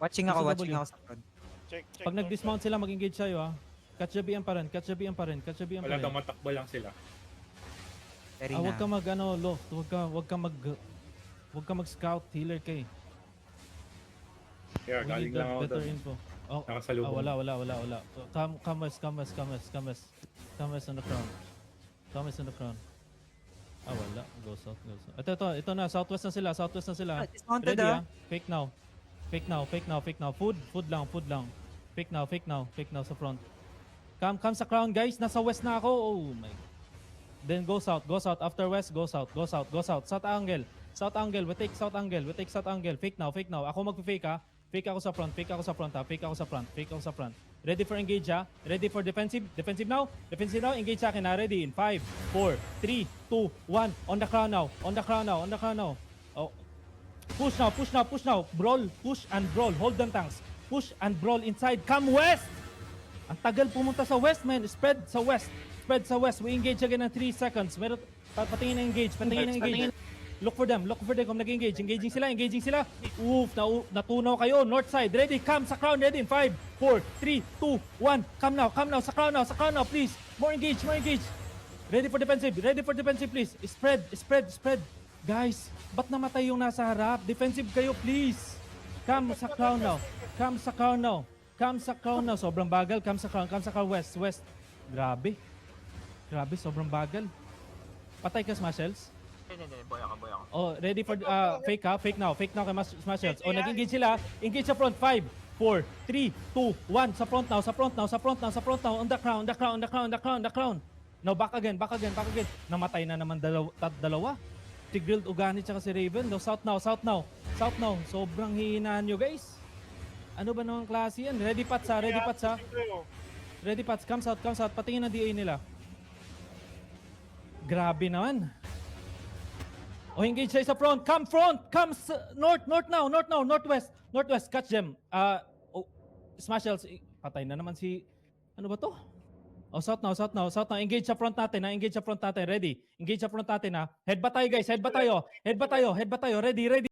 Watching ako sa front. Check. Pag nag-dismount sila, mag-engage sa'yo ha. Catch the BM pa rin. Wala daw matakbo lang sila. Very Huwag ka mag loft. Huwag ka mag-scout. Healer ka eh. Kaya We galing need lang ako better doon. info. Oh, Nakasalubong. wala. Come west on the crown. Wala. Go south. Ito na. Southwest na sila. Dismounted Ready ah. Fake now. Food lang. Fake now sa front. Come sa crown guys. Nasa west na ako. Oh my. Then go south. After west, go south. South angle. We take south angle. Fake now. Ako magpe-fake ha. Fake ako sa front. Fake ako sa front. Ready for engage ha. Ready for defensive. Defensive now. Engage sa akin ha. Ready in 5, 4, 3, 2, 1. On the crown now. Oh. Push now. Brawl. Push and brawl. Hold them tanks. Push and brawl inside. Come west. Ang tagal pumunta sa west, man. Spread sa west. We engage again in 3 seconds. Meron patingin na engage. Look for them kung nag-engage. Engaging sila. Oof, natunaw kayo. North side. Ready, come sa crown. Ready in 5, 4, 3, 2, 1. Come now. Sa crown now, please. More engage. Ready for defensive, please. Spread. Guys, ba't namatay yung nasa harap? Defensive kayo, please. Come sa crown now. Sobrang bagal. Come sa crown. West. Grabe, sobrang bagal. Patay ka, Smashels. Hindi, boy ako. Oh, ready for fake ha? Fake now kay Smashels. Oh, nag-engage sila. Engage sa front. 5, 4, 3, 2, 1. Sa front now. On the crown. Now, back again. Namatay na naman dalawa. Si Grilled Ugani tsaka si Raven. No, south now. Sobrang hihinaan nyo, guys. Ano ba namang klase yan? Ready Pats ha. Come south. Patingin ang DA nila. Grabe naman. Oh, engage sa front. Come north now. Northwest. Catch them. Smashels. Patay na naman si... Ano ba to? Oh, south now. Engage sa front natin. Ready. Engage sa front natin ha. Head ba tayo, guys? Head ba tayo? Ready.